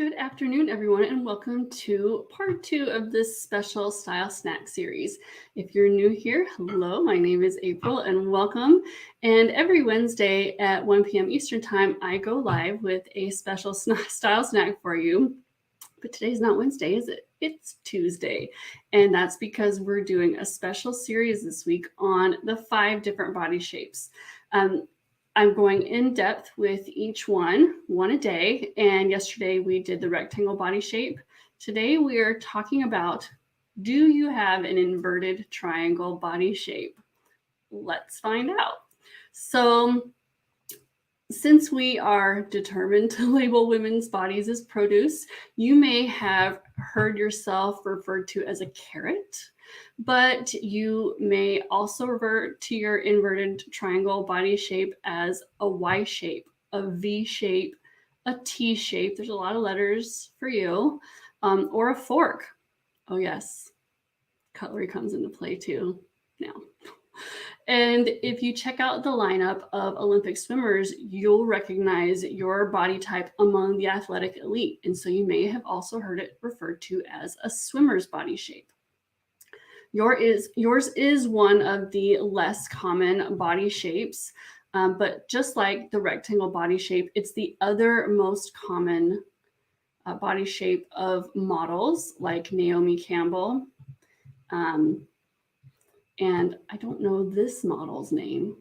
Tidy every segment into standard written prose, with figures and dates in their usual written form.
Good afternoon, everyone, and welcome to part 2 of this special style snack series. If you're new here, hello, my name is April and welcome. And every Wednesday at 1 p.m. Eastern Time, I go live with a special style snack for you. But today's not Wednesday, is it? It's Tuesday. And that's because we're doing a special series this week on the 5 different body shapes. I'm going in depth with each one a day. And yesterday we did the rectangle body shape. Today we are talking about, do you have an inverted triangle body shape? Let's find out. So since we are determined to label women's bodies as produce, you may have heard yourself referred to as a carrot, but you may also revert to your inverted triangle body shape as a Y shape, a V shape, a T shape. There's a lot of letters for you, or a fork. Oh yes, cutlery comes into play too now. And if you check out the lineup of Olympic swimmers, you'll recognize your body type among the athletic elite. And so you may have also heard it referred to as a swimmer's body shape. Yours is one of the less common body shapes, but just like the rectangle body shape, it's the other most common body shape of models like Naomi Campbell. And I don't know this model's name.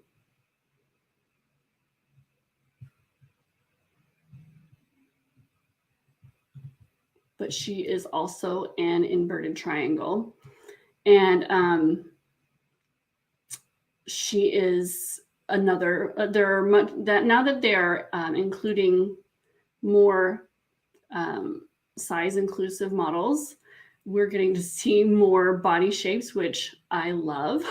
But she is also an inverted triangle. And she is another, there are much that now that they're including more size inclusive models, we're getting to see more body shapes, which I love,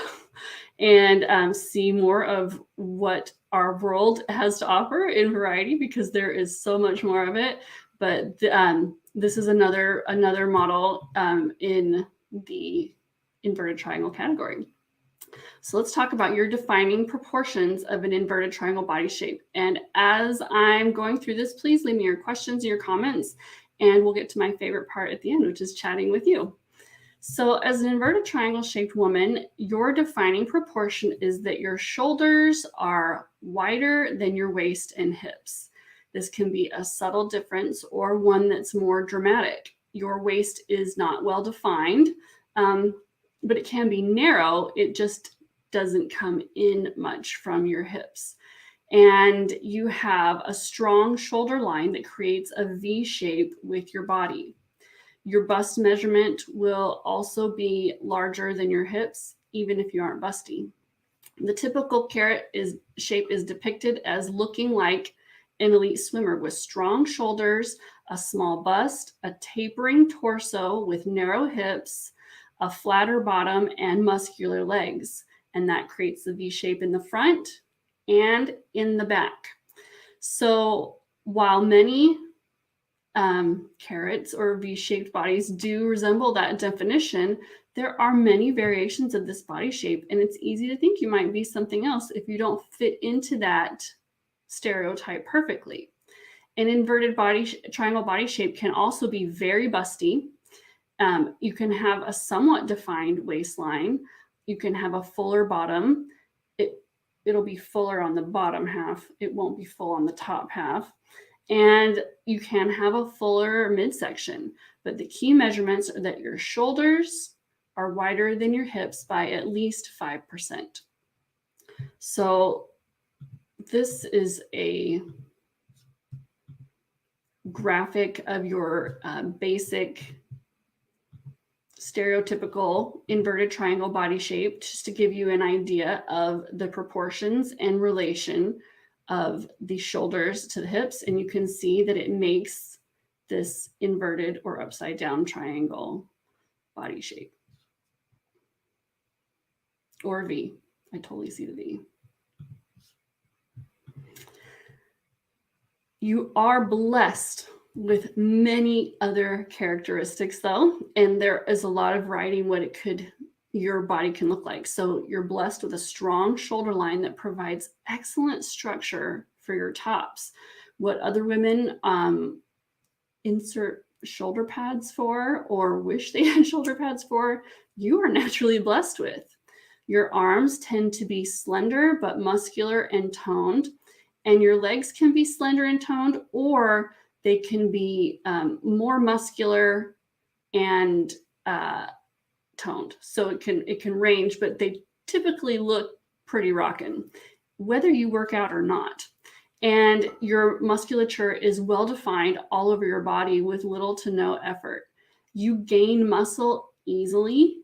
and see more of what our world has to offer in variety, because there is so much more of it. But this is another model in the inverted triangle category. So let's talk about your defining proportions of an inverted triangle body shape. And as I'm going through this, please leave me your questions and your comments, and we'll get to my favorite part at the end, which is chatting with you. So as an inverted triangle shaped woman, your defining proportion is that your shoulders are wider than your waist and hips. This can be a subtle difference or one that's more dramatic. Your waist is not well defined, but it can be narrow. It just doesn't come in much from your hips. And you have a strong shoulder line that creates a V shape with your body. Your bust measurement will also be larger than your hips, even if you aren't busty. The typical carrot shape is depicted as looking like an elite swimmer with strong shoulders, a small bust, a tapering torso with narrow hips, a flatter bottom, and muscular legs. And that creates the V shape in the front and in the back. So while many carrots or V-shaped bodies do resemble that definition, there are many variations of this body shape, and it's easy to think you might be something else if you don't fit into that stereotype perfectly. An inverted triangle body shape can also be very busty. You can have a somewhat defined waistline. You can have a fuller bottom. It'll be fuller on the bottom half. It won't be full on the top half. And you can have a fuller midsection. But the key measurements are that your shoulders are wider than your hips by at least 5%. So this is a graphic of your basic stereotypical inverted triangle body shape, just to give you an idea of the proportions and relation of the shoulders to the hips. And you can see that it makes this inverted or upside down triangle body shape. Or V. I totally see the V. You are blessed with many other characteristics though, and there is a lot of variety in what your body can look like. So you're blessed with a strong shoulder line that provides excellent structure for your tops. What other women insert shoulder pads for or wish they had shoulder pads for, you are naturally blessed with. Your arms tend to be slender but muscular and toned, and your legs can be slender and toned, or they can be more muscular and toned. So it can range, but they typically look pretty rockin', whether you work out or not. And your musculature is well defined all over your body with little to no effort. You gain muscle easily,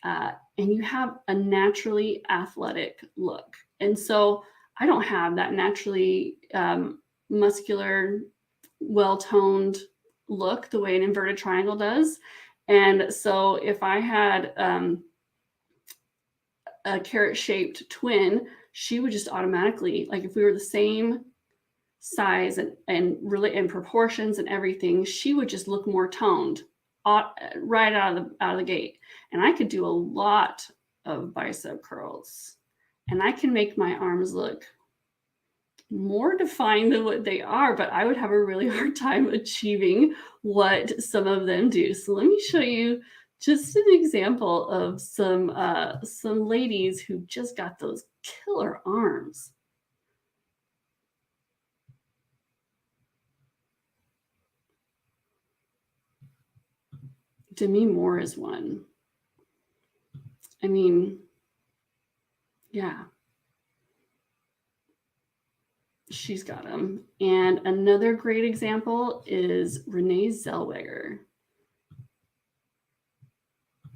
and you have a naturally athletic look. And so I don't have that naturally muscular, well-toned look the way an inverted triangle does. And so if I had a carrot-shaped twin, she would just automatically, like if we were the same size and really in proportions and everything, she would just look more toned right out of the gate. And I could do a lot of bicep curls, and I can make my arms look more defined than what they are, but I would have a really hard time achieving what some of them do. So let me show you just an example of some ladies who just got those killer arms. Demi Moore is one. I mean, yeah. She's got them. And another great example is Renee Zellweger.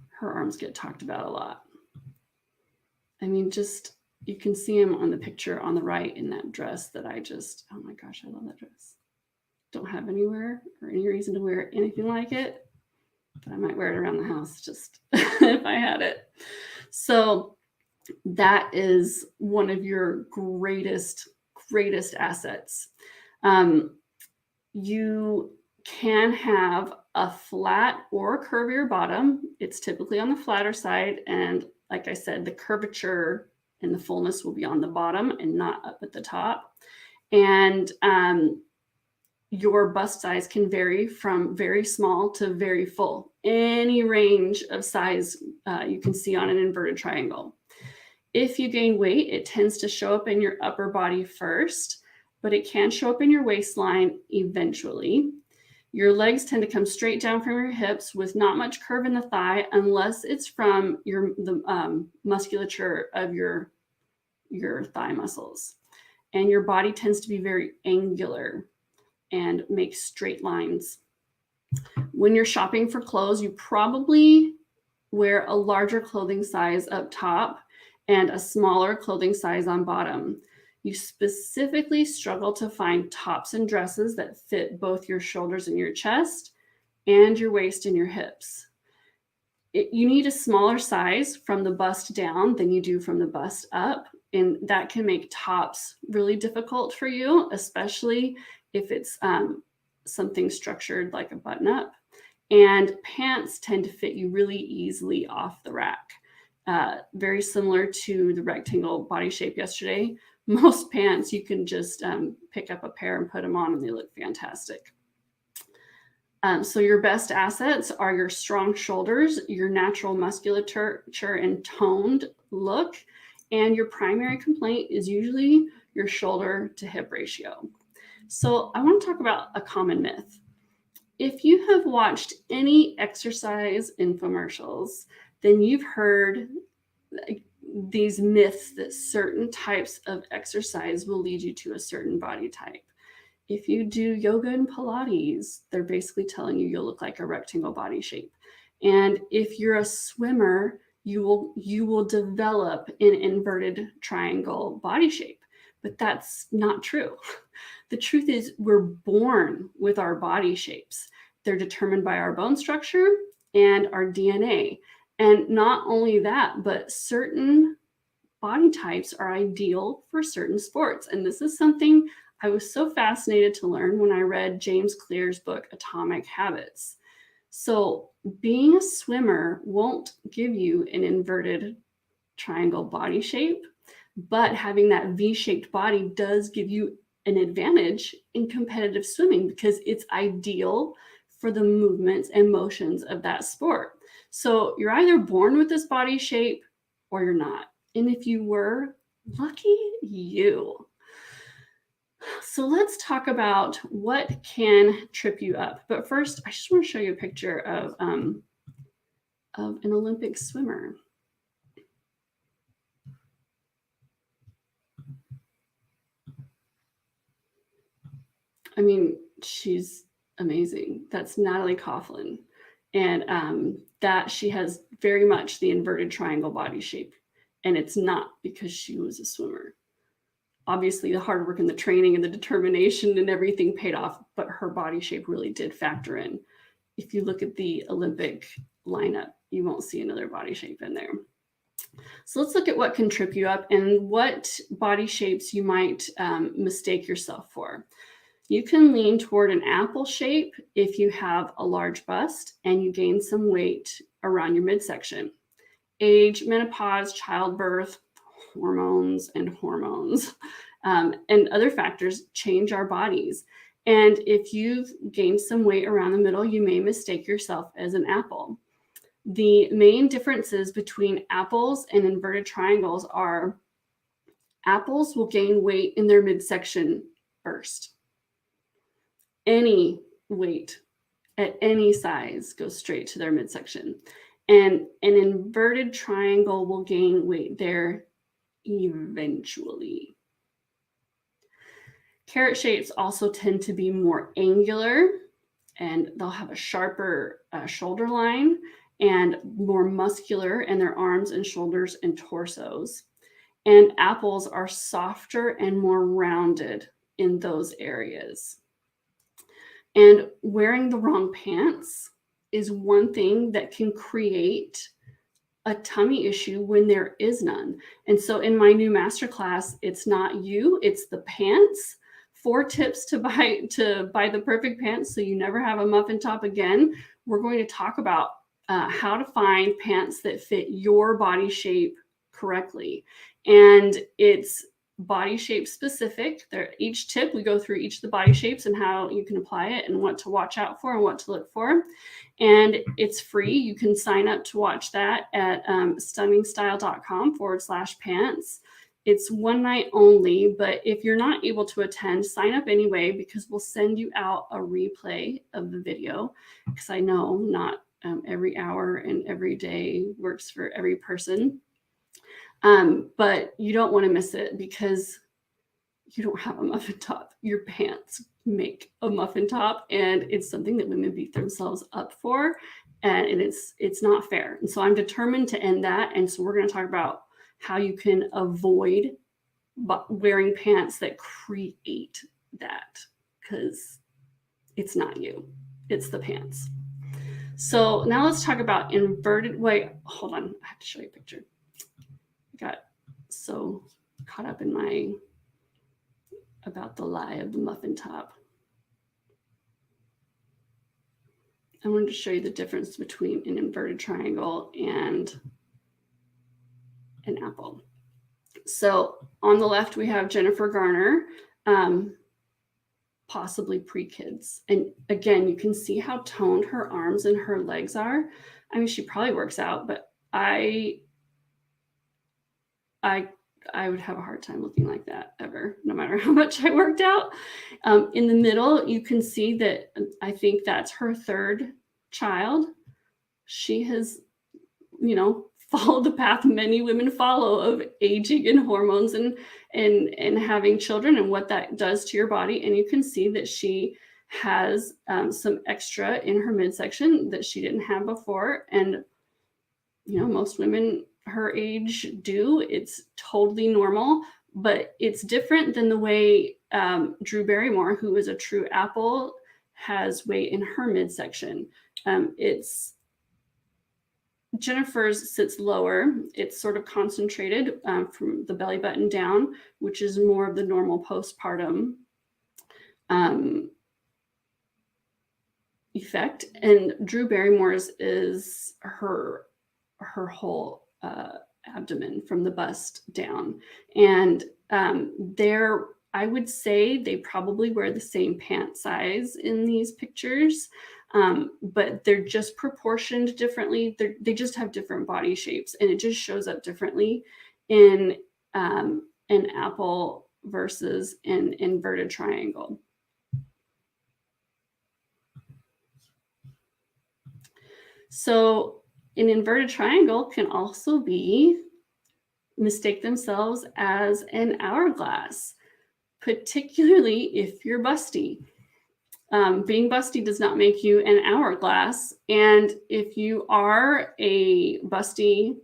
Her arms get talked about a lot. I mean, just, you can see them on the picture on the right in that dress that oh my gosh, I love that dress. Don't have anywhere or any reason to wear anything like it, but I might wear it around the house just if I had it. So that is one of your greatest assets. You can have a flat or curvier bottom. It's typically on the flatter side. And like I said, the curvature and the fullness will be on the bottom and not up at the top. And your bust size can vary from very small to very full. Any range of size you can see on an inverted triangle. If you gain weight, it tends to show up in your upper body first, but it can show up in your waistline eventually. Your legs tend to come straight down from your hips with not much curve in the thigh, unless it's from the musculature of your thigh muscles. And your body tends to be very angular and make straight lines. When you're shopping for clothes, you probably wear a larger clothing size up top and a smaller clothing size on bottom. You specifically struggle to find tops and dresses that fit both your shoulders and your chest and your waist and your hips. You need a smaller size from the bust down than you do from the bust up, and that can make tops really difficult for you, especially if it's something structured like a button up. And pants tend to fit you really easily off the rack. Very similar to the rectangle body shape yesterday. Most pants, you can just pick up a pair and put them on and they look fantastic. So your best assets are your strong shoulders, your natural musculature and toned look, and your primary complaint is usually your shoulder to hip ratio. So I want to talk about a common myth. If you have watched any exercise infomercials, then you've heard these myths that certain types of exercise will lead you to a certain body type. If you do yoga and Pilates, they're basically telling you you'll look like a rectangle body shape. And if you're a swimmer, you will develop an inverted triangle body shape. But that's not true. The truth is we're born with our body shapes. They're determined by our bone structure and our DNA. And not only that, but certain body types are ideal for certain sports. And this is something I was so fascinated to learn when I read James Clear's book, Atomic Habits. So being a swimmer won't give you an inverted triangle body shape, but having that V-shaped body does give you an advantage in competitive swimming because it's ideal for the movements and motions of that sport. So you're either born with this body shape or you're not. And if you were, lucky you. So let's talk about what can trip you up. But first, I just want to show you a picture of an Olympic swimmer. I mean, she's amazing. That's Natalie Coughlin. And that she has very much the inverted triangle body shape. And it's not because she was a swimmer. Obviously, the hard work and the training and the determination and everything paid off, but her body shape really did factor in. If you look at the Olympic lineup, you won't see another body shape in there. So let's look at what can trip you up and what body shapes you might mistake yourself for. You can lean toward an apple shape if you have a large bust and you gain some weight around your midsection. Age, menopause, childbirth, hormones, and other factors change our bodies. And if you've gained some weight around the middle, you may mistake yourself as an apple. The main differences between apples and inverted triangles are apples will gain weight in their midsection first. Any weight at any size goes straight to their midsection. And an inverted triangle will gain weight there eventually. Carrot shapes also tend to be more angular, and they'll have a sharper shoulder line and more muscular in their arms and shoulders and torsos. And apples are softer and more rounded in those areas. And wearing the wrong pants is one thing that can create a tummy issue when there is none. And so in my new masterclass, it's not you, it's the pants. 4 tips to buy the perfect pants so you never have a muffin top again. We're going to talk about how to find pants that fit your body shape correctly. And it's body shape specific. Each tip, we go through each of the body shapes and how you can apply it and what to watch out for and what to look for. And it's free. You can sign up to watch that at stunningstyle.com/pants. It's one night only, but if you're not able to attend, sign up anyway, because we'll send you out a replay of the video, because I know not every hour and every day works for every person. But you don't want to miss it because you don't have a muffin top. Your pants make a muffin top, and it's something that women beat themselves up for, and it's not fair. And so I'm determined to end that. And so we're going to talk about how you can avoid wearing pants that create that, because it's not you, it's the pants. So now let's talk about inverted. Wait, hold on. I have to show you a picture. I got so caught up in about the lie of the muffin top. I wanted to show you the difference between an inverted triangle and an apple. So on the left, we have Jennifer Garner, possibly pre-kids. And again, you can see how toned her arms and her legs are. I mean, she probably works out, but I would have a hard time looking like that ever, no matter how much I worked out. In the middle, you can see that I think that's her 3rd child. She has, followed the path many women follow of aging and hormones and having children and what that does to your body. And you can see that she has some extra in her midsection that she didn't have before. And, most women her age do. It's totally normal, but it's different than the way Drew Barrymore, who is a true apple, has weight in her midsection. Jennifer's sits lower. It's sort of concentrated from the belly button down, which is more of the normal postpartum effect. And Drew Barrymore's is her whole abdomen from the bust down. And their I would say they probably wear the same pant size in these pictures, but they're just proportioned differently. They just have different body shapes, and it just shows up differently in an apple versus an inverted triangle. So an inverted triangle can also mistake themselves as an hourglass, particularly if you're busty. Being busty does not make you an hourglass. And if you are a busty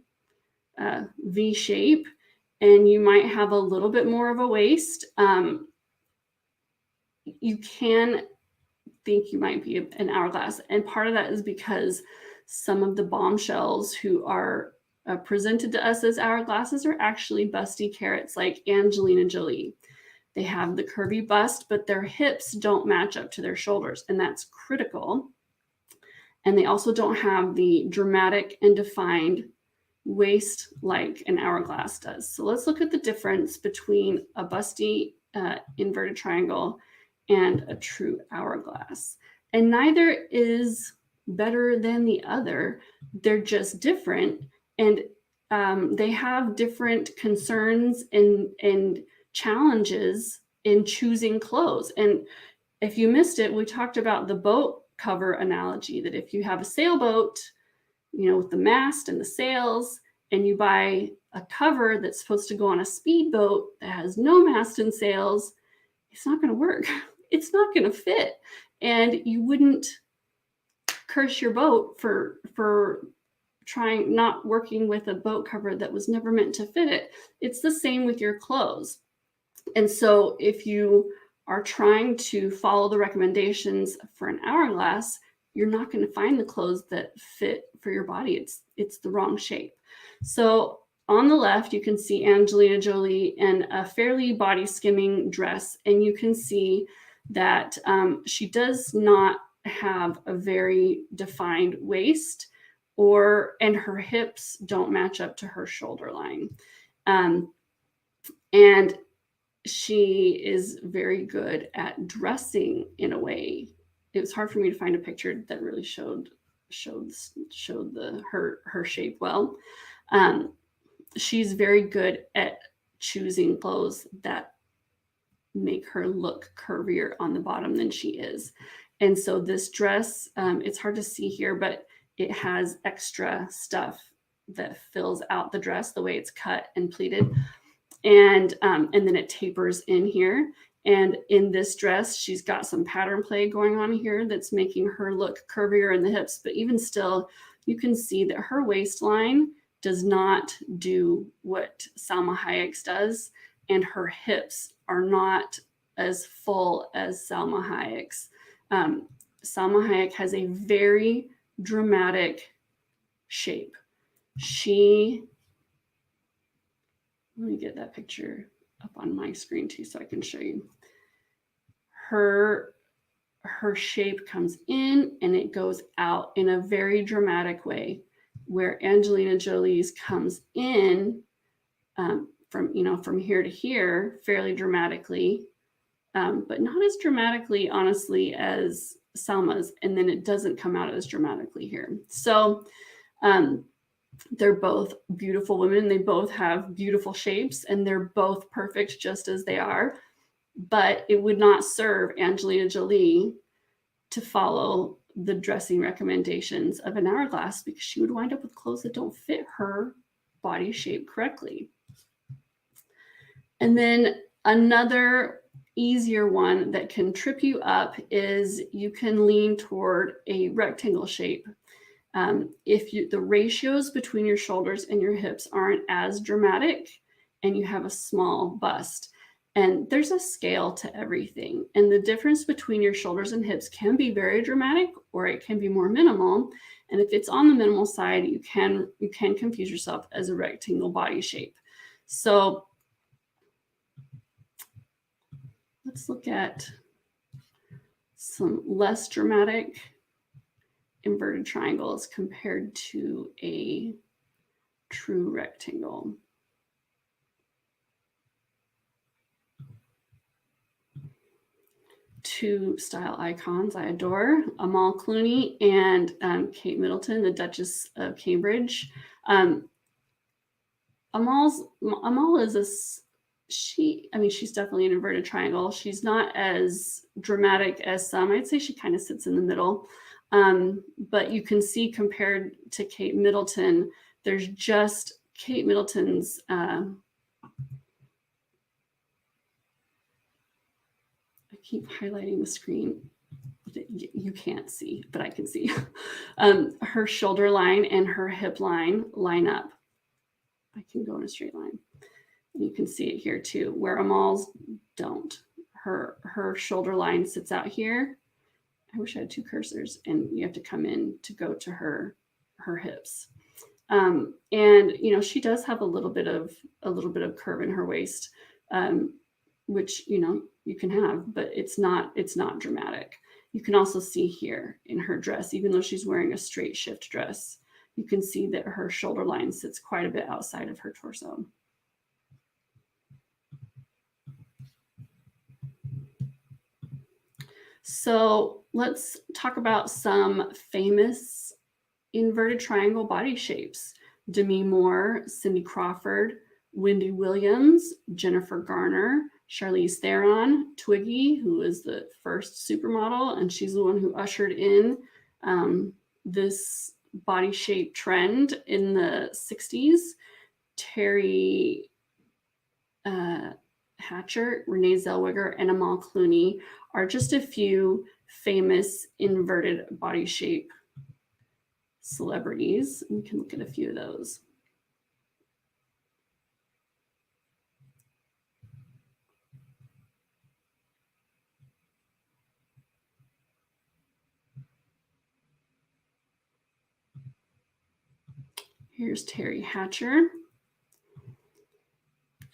V shape and you might have a little bit more of a waist, you can think you might be an hourglass. And part of that is because some of the bombshells who are presented to us as hourglasses are actually busty carrots, like Angelina Jolie. They have the curvy bust, but their hips don't match up to their shoulders, and that's critical. And they also don't have the dramatic and defined waist like an hourglass does. So let's look at the difference between a busty inverted triangle and a true hourglass. And neither is better than the other. They're just different, and they have different concerns and challenges in choosing clothes. And if you missed it, we talked about the boat cover analogy, that if you have a sailboat, with the mast and the sails, and you buy a cover that's supposed to go on a speedboat that has no mast and sails, it's not going to work. It's not going to fit. And you wouldn't curse your boat for not working with a boat cover that was never meant to fit it. It's the same with your clothes. And so if you are trying to follow the recommendations for an hourglass, you're not going to find the clothes that fit for your body. It's the wrong shape. So on the left, you can see Angelina Jolie in a fairly body skimming dress, and you can see that she does not have a very defined waist, and her hips don't match up to her shoulder line. And she is very good at dressing in a way. It was hard for me to find a picture that really showed her shape well. She's very good at choosing clothes that make her look curvier on the bottom than she is. And so this dress, it's hard to see here, but it has extra stuff that fills out the dress the way it's cut and pleated. And then it tapers in here. And in this dress, she's got some pattern play going on here that's making her look curvier in the hips. But even still, you can see that her waistline does not do what Salma Hayek's does. And her hips are not as full as Salma Hayek's. Salma Hayek has a very dramatic shape. Let me get that picture up on my screen too so I can show you. Her shape comes in and it goes out in a very dramatic way, where Angelina Jolie's comes in from here to here fairly dramatically, but not as dramatically, honestly, as Salma's, and then it doesn't come out as dramatically here. So they're both beautiful women. They both have beautiful shapes, and they're both perfect just as they are. But it would not serve Angelina Jolie to follow the dressing recommendations of an hourglass, because she would wind up with clothes that don't fit her body shape correctly. And then another easier one that can trip you up is you can lean toward a rectangle shape. If the ratios between your shoulders and your hips aren't as dramatic and you have a small bust. And there's a scale to everything. And the difference between your shoulders and hips can be very dramatic, or it can be more minimal. And if it's on the minimal side, you can confuse yourself as a rectangle body shape. So let's look at some less dramatic inverted triangles compared to a true rectangle. two style icons I adore, Amal Clooney and Kate Middleton, the Duchess of Cambridge. Amal is she's definitely an inverted triangle. She's not as dramatic as some. I'd say she kind of sits in the middle. But you can see compared to Kate Middleton, there's just Kate Middleton's I keep highlighting the screen that you can't see, but I can see. Her shoulder line and her hip line up. I can go in a straight line. You can see it here too, where Amal's don't. Her shoulder line sits out here. I wish I had two cursors, and you have to come in to go to her hips. And she does have a little bit of curve in her waist, which you can have, but it's not dramatic. You can also see here in her dress, even though she's wearing a straight shift dress, you can see that her shoulder line sits quite a bit outside of her torso. So let's talk about some famous inverted triangle body shapes. Demi Moore, Cindy Crawford, Wendy Williams, Jennifer Garner, Charlize Theron, Twiggy, who is the first supermodel, and she's the one who ushered in this body shape trend in the 60s. Terry Hatcher, Renee Zellweger, and Amal Clooney are just a few famous inverted body shape celebrities. We can look at a few of those. Here's Terry Hatcher.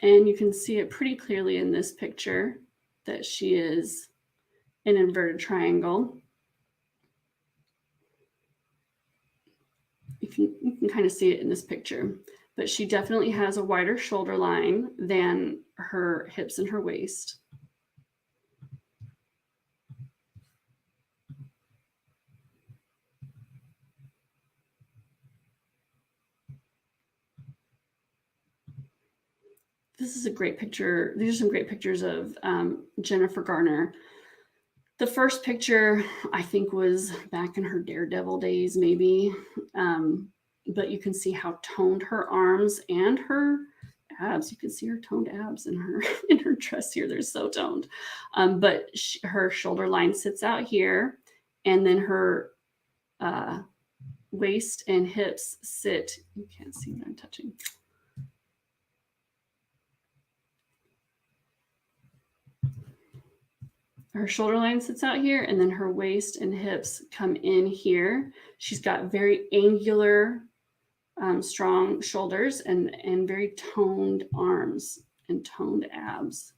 And you can see it pretty clearly in this picture that she is an inverted triangle. You can kind of see it in this picture, but she definitely has a wider shoulder line than her hips and her waist. This is a great picture. These are some great pictures of Jennifer Garner. The first picture, I think, was back in her Daredevil days, maybe. But you can see how toned her arms and her abs. You can see her toned abs in her dress here. They're so toned. But her shoulder line sits out here, and then her waist and hips sit. You can't see what I'm touching. Her shoulder line sits out here, and then her waist and hips come in here. She's got very angular, strong shoulders and very toned arms and toned abs.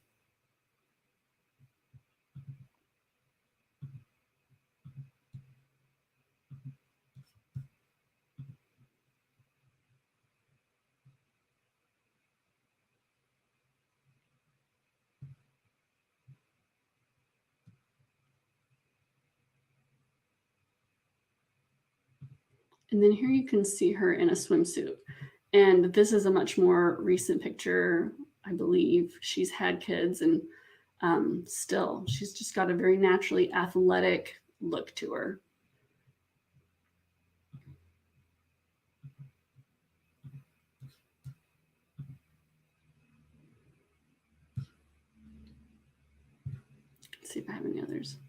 And then here you can see her in a swimsuit. And this is a much more recent picture, I believe. She's had kids, and still, she's just got a very naturally athletic look to her. Let's see if I have any others.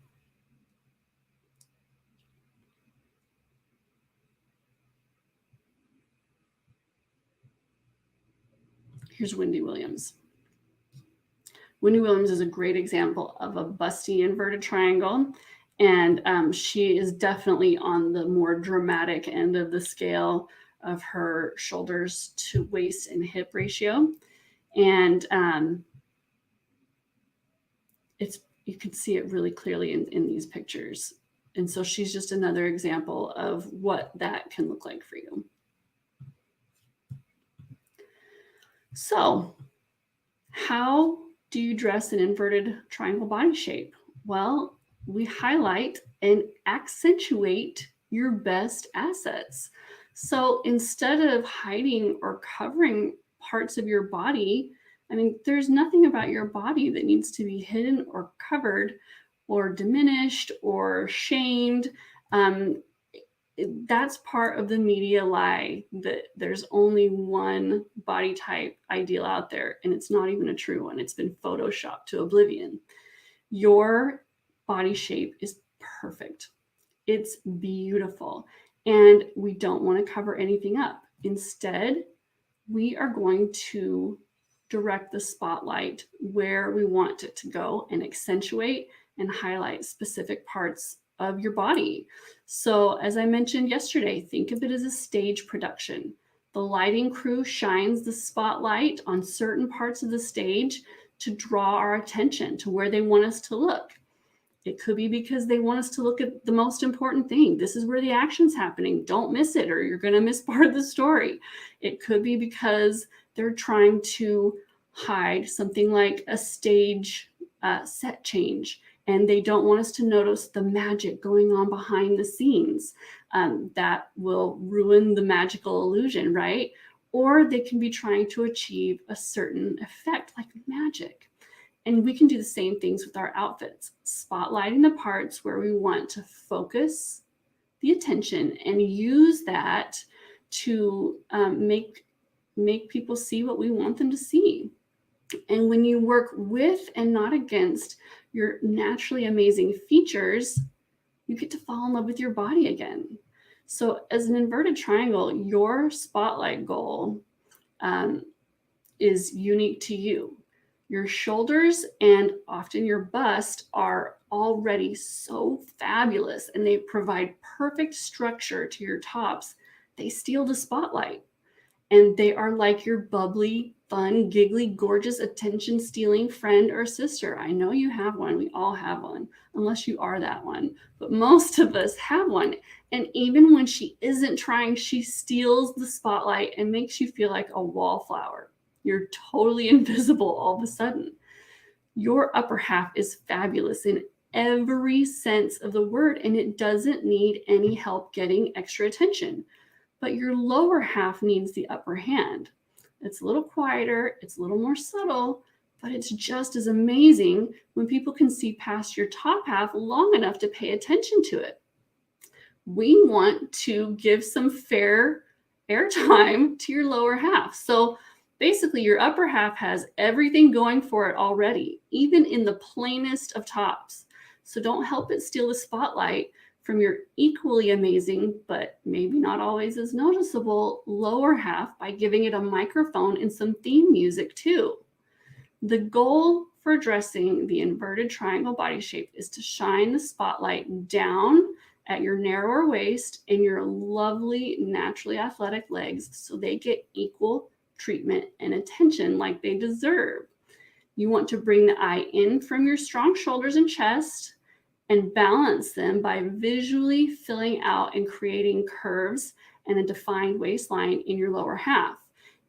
Here's Wendy Williams. Wendy Williams is a great example of a busty inverted triangle, and she is definitely on the more dramatic end of the scale of her shoulders to waist and hip ratio. And you can see it really clearly in these pictures. And so she's just another example of what that can look like for you. So, how do you dress an inverted triangle body shape? Well, we highlight and accentuate your best assets. So instead of hiding or covering parts of your body, I mean, there's nothing about your body that needs to be hidden or covered or diminished or shamed. Um, that's part of the media lie that there's only one body type ideal out there, and it's not even a true one. It's been photoshopped to oblivion. Your body shape is perfect. It's beautiful. And we don't want to cover anything up. Instead, we are going to direct the spotlight where we want it to go and accentuate and highlight specific parts of your body. So, as I mentioned yesterday, think of it as a stage production. The lighting crew shines the spotlight on certain parts of the stage to draw our attention to where they want us to look. It could be because they want us to look at the most important thing. This is where the action's happening. Don't miss it, or you're going to miss part of the story. It could be because they're trying to hide something like a stage set change, and they don't want us to notice the magic going on behind the scenes. That will ruin the magical illusion, right? Or they can be trying to achieve a certain effect, like magic. And we can do the same things with our outfits, spotlighting the parts where we want to focus the attention and use that to make people see what we want them to see. And when you work with and not against your naturally amazing features, you get to fall in love with your body again. So as an inverted triangle, your spotlight goal is unique to you. Your shoulders and often your bust are already so fabulous, and they provide perfect structure to your tops. They steal the spotlight, and they are like your bubbly, fun, giggly, gorgeous, attention-stealing friend or sister. I know you have one. We all have one, unless you are that one. But most of us have one. And even when she isn't trying, she steals the spotlight and makes you feel like a wallflower. You're totally invisible all of a sudden. Your upper half is fabulous in every sense of the word, and it doesn't need any help getting extra attention. But your lower half needs the upper hand. It's a little quieter, it's a little more subtle, but it's just as amazing when people can see past your top half long enough to pay attention to it. We want to give some fair airtime to your lower half. So basically, your upper half has everything going for it already, even in the plainest of tops. So don't help it steal the spotlight from your equally amazing, but maybe not always as noticeable, lower half by giving it a microphone and some theme music too. The goal for addressing the inverted triangle body shape is to shine the spotlight down at your narrower waist and your lovely, naturally athletic legs so they get equal treatment and attention like they deserve. You want to bring the eye in from your strong shoulders and chest and balance them by visually filling out and creating curves and a defined waistline in your lower half.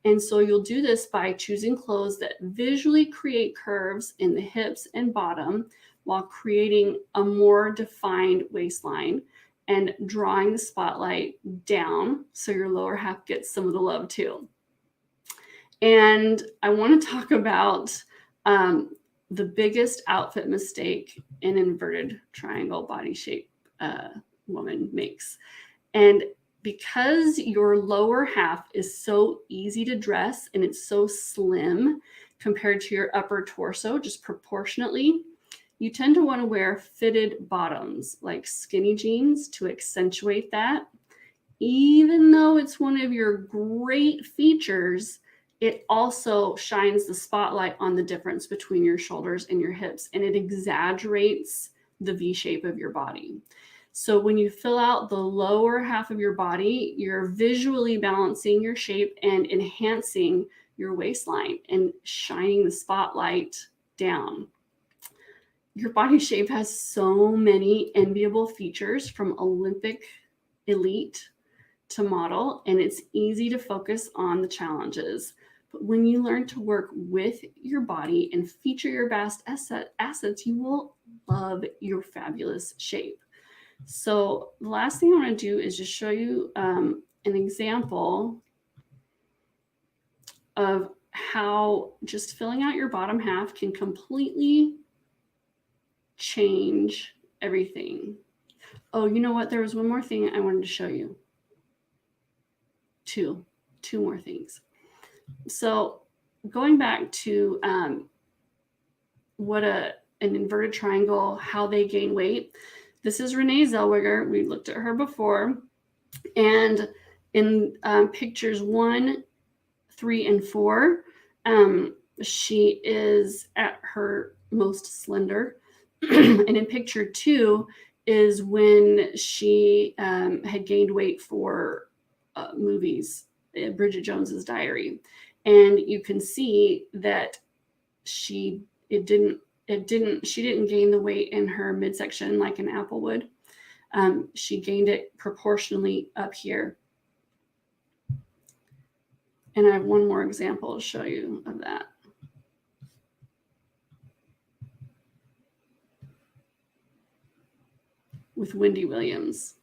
And so you'll do this by choosing clothes that visually create curves in the hips and bottom while creating a more defined waistline and drawing the spotlight down so your lower half gets some of the love too. And I want to talk about the biggest outfit mistake an inverted triangle body shape woman makes. And because your lower half is so easy to dress and it's so slim compared to your upper torso, just proportionately, you tend to want to wear fitted bottoms like skinny jeans to accentuate that. Even though it's one of your great features, it also shines the spotlight on the difference between your shoulders and your hips, and it exaggerates the V shape of your body. So when you fill out the lower half of your body, you're visually balancing your shape and enhancing your waistline and shining the spotlight down. Your body shape has so many enviable features, from Olympic elite to model, and it's easy to focus on the challenges. when you learn to work with your body and feature your best assets, you will love your fabulous shape. So the last thing I want to do is just show you an example of how just filling out your bottom half can completely change everything. Oh, you know what? There was one more thing I wanted to show you. Two more things. So going back to what an inverted triangle, how they gain weight. This is Renee Zellweger. We looked at her before. And in pictures 1, 3, and 4, she is at her most slender. And in picture 2 is when she had gained weight for movies, Bridget Jones's Diary. And you can see that she didn't gain the weight in her midsection like an apple would. She gained it proportionally up here. And I have one more example to show you of that. With Wendy Williams.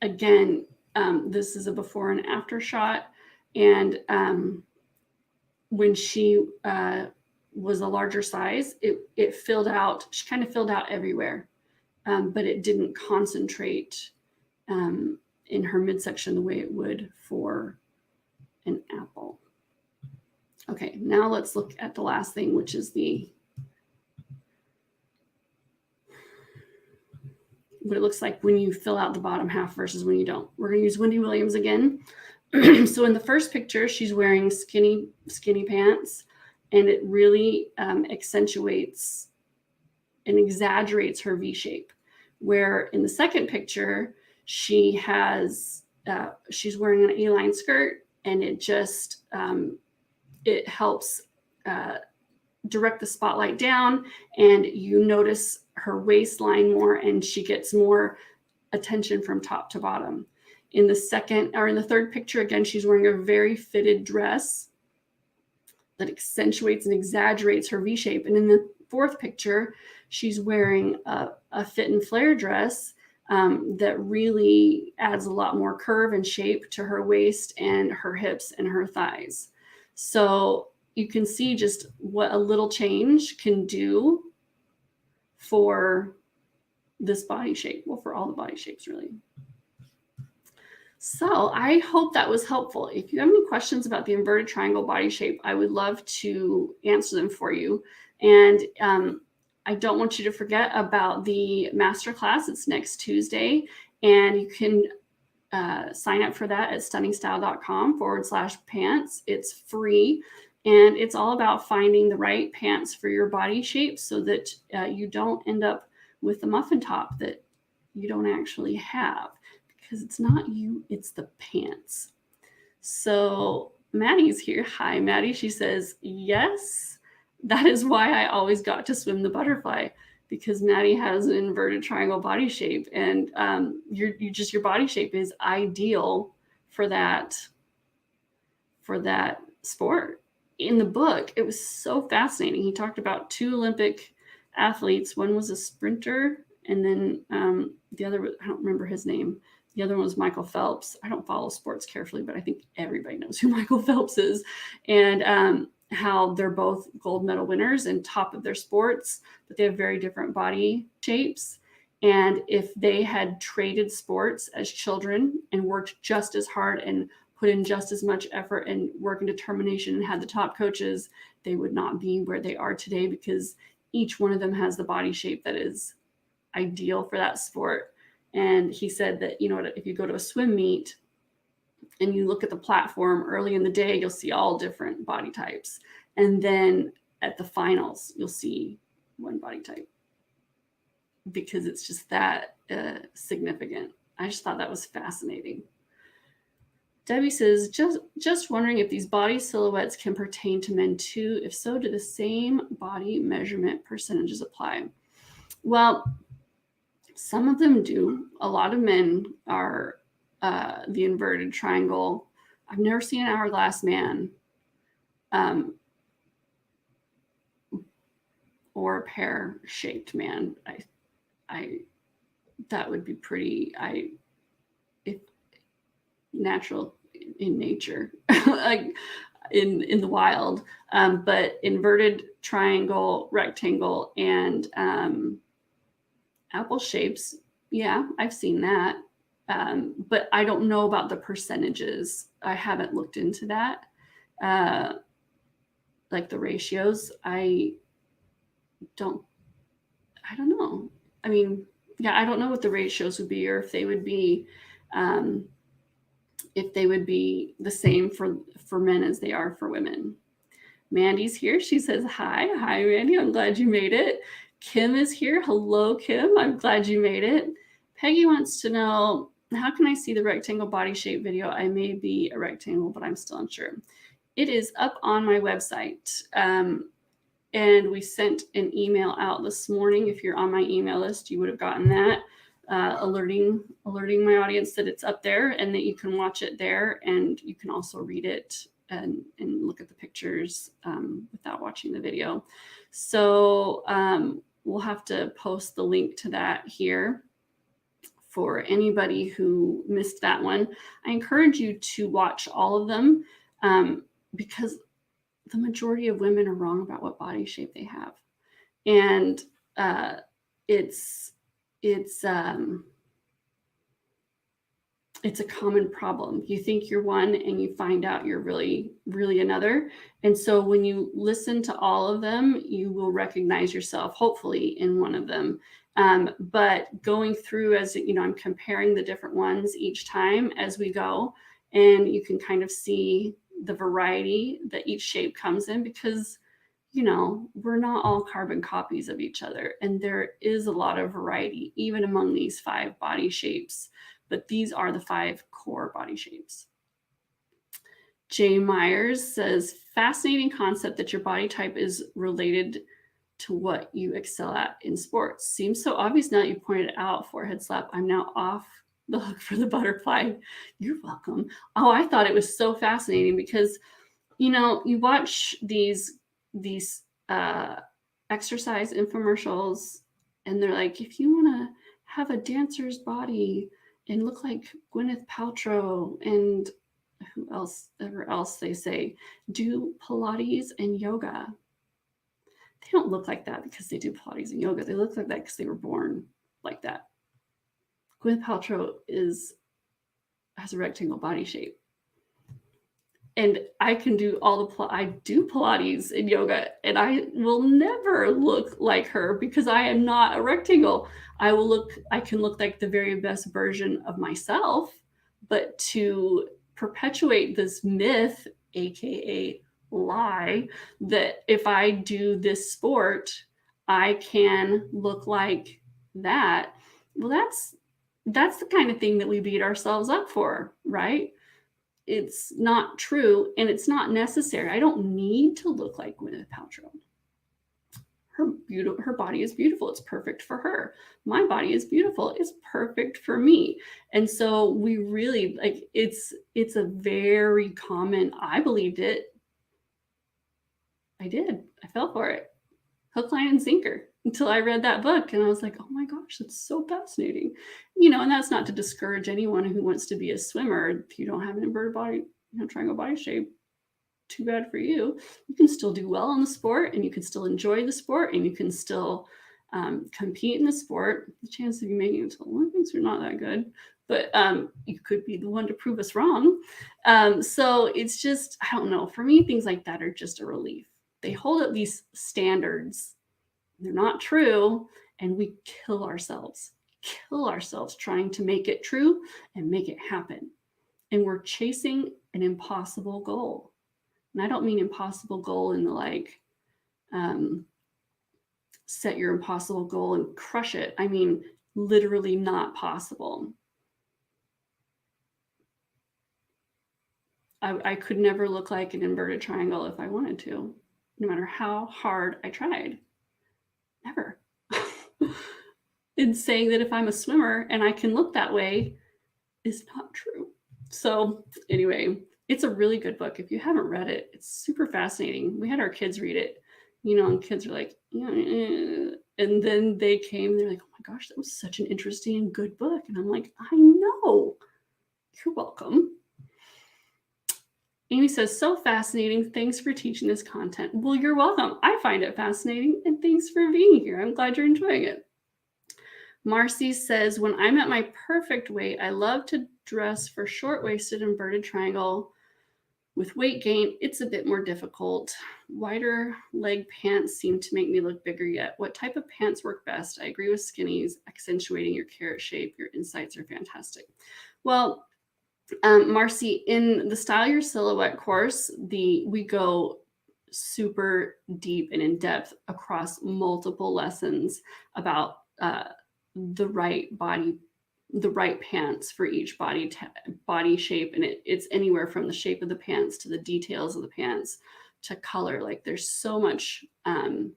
Again, this is a before and after shot. And when she was a larger size, it filled out, she kind of filled out everywhere, but it didn't concentrate in her midsection the way it would for an apple. Okay, now let's look at the last thing, which is what it looks like when you fill out the bottom half versus when you don't. We're going to use Wendy Williams again. So in the first picture, she's wearing skinny pants, and it really accentuates and exaggerates her V shape. Where in the second picture, she's wearing an A-line skirt, and it just it helps direct the spotlight down, and you notice her waistline more, and she gets more attention from top to bottom. In the third picture, again, she's wearing a very fitted dress that accentuates and exaggerates her V shape. And in the fourth picture, she's wearing a fit and flare dress that really adds a lot more curve and shape to her waist and her hips and her thighs. So you can see just what a little change can do for this body shape. Well, for all the body shapes, really. So I hope that was helpful. If you have any questions about the inverted triangle body shape, I would love to answer them for you. And I don't want you to forget about the masterclass. It's next Tuesday, and you can sign up for that at stunningstyle.com/pants. It's free, and it's all about finding the right pants for your body shape so that you don't end up with the muffin top that you don't actually have. Because it's not you, it's the pants. So Maddie's here. Hi, Maddie. She says, yes, that is why I always got to swim the butterfly, because Maddie has an inverted triangle body shape, and your body shape is ideal for that sport. In the book, it was so fascinating. He talked about 2 Olympic athletes. One was a sprinter, and then the other, I don't remember his name. The other one was Michael Phelps. I don't follow sports carefully, but I think everybody knows who Michael Phelps is, and how they're both gold medal winners and top of their sports, but they have very different body shapes. And if they had traded sports as children and worked just as hard and put in just as much effort and work and determination and had the top coaches, they would not be where they are today, because each one of them has the body shape that is ideal for that sport. And he said that, if you go to a swim meet and you look at the platform early in the day, you'll see all different body types. And then at the finals, you'll see one body type, because it's just that significant. I just thought that was fascinating. Debbie says, just wondering if these body silhouettes can pertain to men too. If so, do the same body measurement percentages apply? Well, some of them do. A lot of men are the inverted triangle I've never seen an hourglass man or a pear-shaped man. I that would be pretty. If natural in nature, like in the wild. But inverted, triangle, rectangle, and apple shapes, yeah, I've seen that. But I don't know about the percentages. I haven't looked into that. Like the ratios, I don't know. I mean, yeah, I don't know what the ratios would be, or if they would be the same for men as they are for women. Mandy's here. She says, hi, Mandy. I'm glad you made it. Kim is here. Hello, Kim. I'm glad you made it. Peggy wants to know, how can I see the rectangle body shape video? I may be a rectangle, but I'm still unsure. It is up on my website. And we sent an email out this morning. If you're on my email list, you would have gotten that. Alerting my audience that it's up there and that you can watch it there, and you can also read it and look at the pictures without watching the video. So we'll have to post the link to that here for anybody who missed that one. I encourage you to watch all of them because the majority of women are wrong about what body shape they have. And it's a common problem. You think you're one and you find out you're really, really another. And so when you listen to all of them, you will recognize yourself, hopefully, in one of them. But going through, as you know, I'm comparing the different ones each time as we go, and you can kind of see the variety that each shape comes in, because you know, we're not all carbon copies of each other. And there is a lot of variety, even among these 5 body shapes. But these are the 5 core body shapes. Jay Myers says, fascinating concept that your body type is related to what you excel at in sports. Seems so obvious now that you pointed it out. Forehead slap. I'm now off the hook for the butterfly. You're welcome. Oh, I thought it was so fascinating because, you know, you watch these exercise infomercials and they're like, if you want to have a dancer's body and look like Gwyneth Paltrow and whoever else they say, do Pilates and yoga. They don't look like that because they do Pilates and yoga. They look like that because they were born like that. Gwyneth Paltrow has a rectangle body shape. And I can do I do Pilates and yoga, and I will never look like her because I am not a rectangle. I can look like the very best version of myself, but to perpetuate this myth, AKA lie, that if I do this sport, I can look like that. Well, that's the kind of thing that we beat ourselves up for, right? It's not true and it's not necessary. I don't need to look like Gwyneth Paltrow. Her body is beautiful. It's perfect for her. My body is beautiful. It's perfect for me. And so we really it's a very common, I believed it. I did. I fell for it. Hook, line, and sinker until I read that book. And I was like, oh my gosh, that's so fascinating. You know, and that's not to discourage anyone who wants to be a swimmer. If you don't have an inverted body, triangle body shape, too bad for you. You can still do well in the sport and you can still enjoy the sport and you can still compete in the sport. The chance of you making it to the Olympics are not that good, but you could be the one to prove us wrong. So it's just, I don't know. For me, things like that are just a relief. They hold up these standards. They're not true. And we kill ourselves trying to make it true and make it happen. And we're chasing an impossible goal. And I don't mean impossible goal in the set your impossible goal and crush it. I mean, literally not possible. I could never look like an inverted triangle if I wanted to, no matter how hard I tried. Never. And saying that if I'm a swimmer and I can look that way is not true. So anyway, It's a really good book. If you haven't read it, it's super fascinating. We had our kids read it, and kids are like, and then they came, they're like, oh my gosh, that was such an interesting and good book. And I'm like, I know. You're welcome. Amy says, so fascinating. Thanks for teaching this content. Well, you're welcome. I find it fascinating, and thanks for being here. I'm glad you're enjoying it. Marcy says, when I'm at my perfect weight, I love to dress for short-waisted inverted triangle. With weight gain, it's a bit more difficult. Wider leg pants seem to make me look bigger yet. What type of pants work best? I agree with skinnies, accentuating your carrot shape. Your insights are fantastic. Well, Marcy, in the Style Your Silhouette course, we go super deep and in depth across multiple lessons about the right pants for each body shape, and it's anywhere from the shape of the pants to the details of the pants to color. Like there's so much to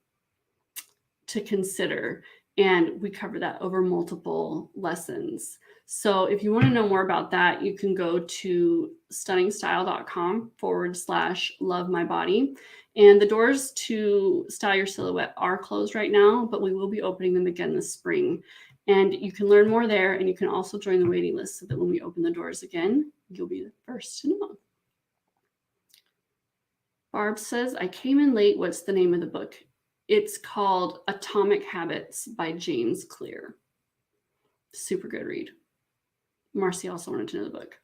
consider, and we cover that over multiple lessons. So if you want to know more about that, you can go to stunningstyle.com/love my body. And the doors to Style Your Silhouette are closed right now, but we will be opening them again this spring. And you can learn more there, and you can also join the waiting list so that when we open the doors again, you'll be the first to know. Barb says, I came in late. What's the name of the book? It's called Atomic Habits by James Clear. Super good read. Marcy also wanted to know the book.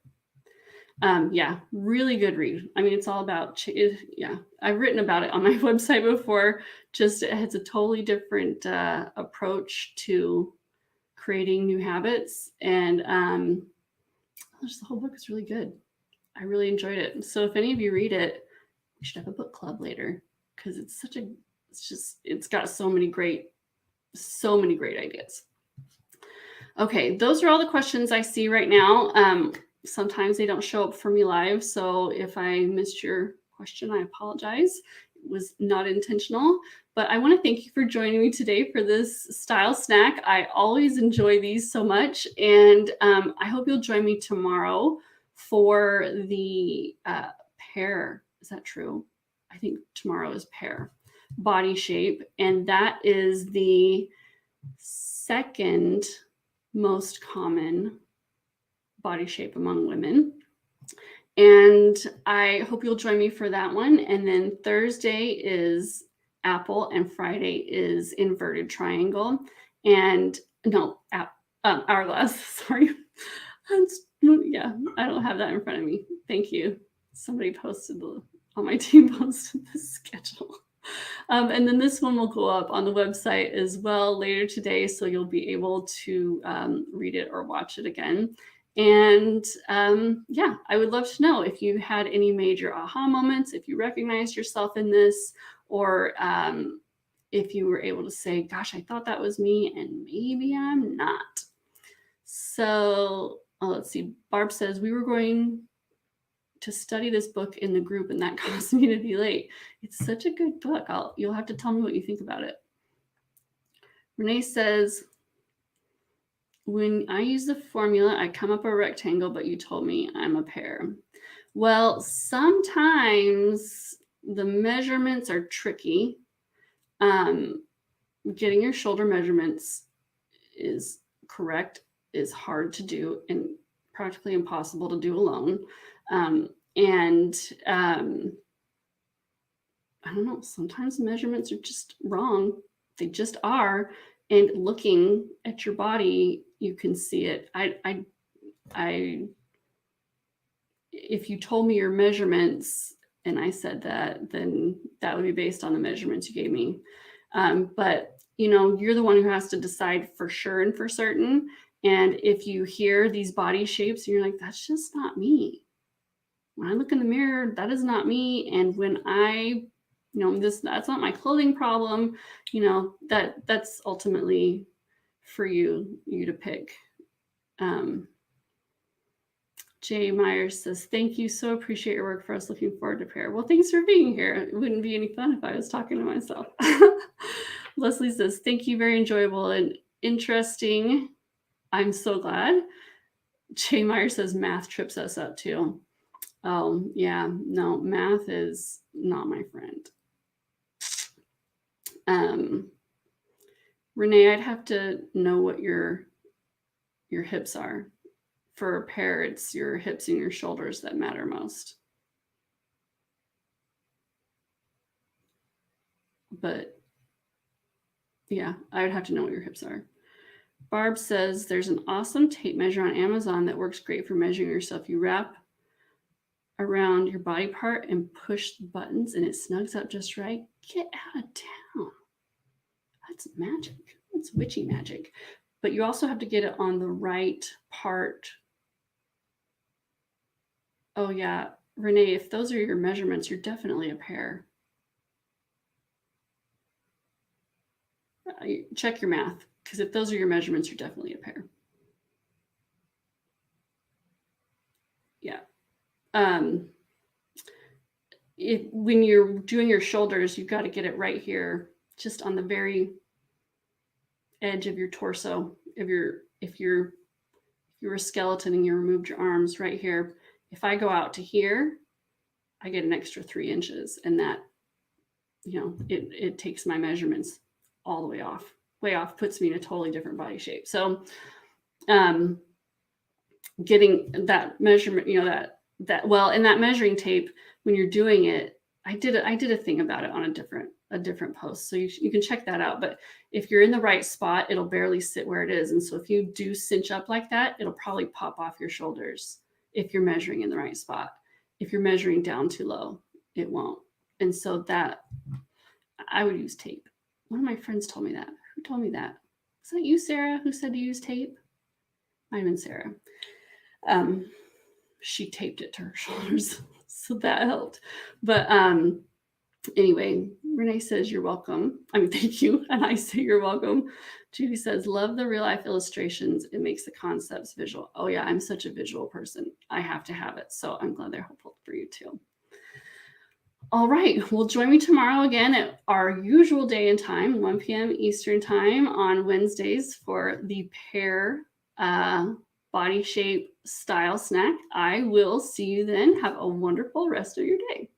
Yeah, really good read. I mean, it's all about, I've written about it on my website before. Just it has a totally different approach to creating new habits. And the whole book is really good. I really enjoyed it. So if any of you read it, we should have a book club later, because it's got so many great ideas. Okay, those are all the questions I see right now. Sometimes they don't show up for me live, so if I missed your question, I apologize. It was not intentional, but I want to thank you for joining me today for this style snack. I always enjoy these so much, and I hope you'll join me tomorrow for the pear. Is that true? I think tomorrow is pear body shape, and that is the second most common body shape among women. And I hope you'll join me for that one. And then Thursday is apple, and Friday is inverted triangle. And hourglass. Sorry. Yeah, I don't have that in front of me. Thank you. Somebody on my team posted the schedule. And then this one will go up on the website as well later today, so you'll be able to read it or watch it again. And I would love to know if you had any major aha moments, if you recognized yourself in this, or if you were able to say, gosh, I thought that was me and maybe I'm not. So let's see. Barb says, we were going to study this book in the group, and that caused me to be late. It's such a good book. You'll have to tell me what you think about it. Renee says, when I use the formula, I come up a rectangle, but you told me I'm a pear. Well, sometimes the measurements are tricky. Getting your shoulder measurements is correct is hard to do and practically impossible to do alone. I don't know, sometimes measurements are just wrong. They just are. And looking at your body, you can see it. If you told me your measurements and I said that, then that would be based on the measurements you gave me. But you're the one who has to decide for sure and for certain. And if you hear these body shapes and you're like, that's just not me. When I look in the mirror, that is not me. And when that's not my clothing problem, that's ultimately for you to pick. Jay Myers says, thank you. So appreciate your work for us. Looking forward to prayer. Well, thanks for being here. It wouldn't be any fun if I was talking to myself. Leslie says, thank you. Very enjoyable and interesting. I'm so glad. Jay Myers says, math trips us up too. Oh, yeah. No, math is not my friend. Renee, I'd have to know what your hips are. For a pair, it's your hips and your shoulders that matter most. But yeah, I would have to know what your hips are. Barb says there's an awesome tape measure on Amazon that works great for measuring yourself. You wrap around your body part and push the buttons and it snugs up just right. Get out of town. That's magic. That's witchy magic. But you also have to get it on the right part. Oh, yeah. Renee, if those are your measurements, you're definitely a pair. Check your math, because if those are your measurements, you're definitely a pair. Yeah. When you're doing your shoulders, you've got to get it right here, just on the very edge of your torso. If you're a skeleton and you removed your arms right here, if I go out to here, I get an extra 3 inches, and that, it takes my measurements all the way off, puts me in a totally different body shape. So, getting that measurement, and that measuring tape, when you're doing it, I did a thing about it on a different post. So you can check that out. But if you're in the right spot, it'll barely sit where it is. And so if you do cinch up like that, it'll probably pop off your shoulders if you're measuring in the right spot. If you're measuring down too low, it won't. And so that I would use tape. One of my friends told me that. Who told me that? Was that you, Sarah, who said to use tape? Might have been Sarah. She taped it to her shoulders, so that helped. But anyway, Renee says you're welcome. I mean, thank you, and I say you're welcome. Judy says, love the real life illustrations. It makes the concepts visual. Oh yeah, I'm such a visual person. I have to have it. So I'm glad they're helpful for you too. All right. Well, join me tomorrow again at our usual day and time, 1 p.m. Eastern time on Wednesdays for the pair body shape style snack. I will see you then. Have a wonderful rest of your day.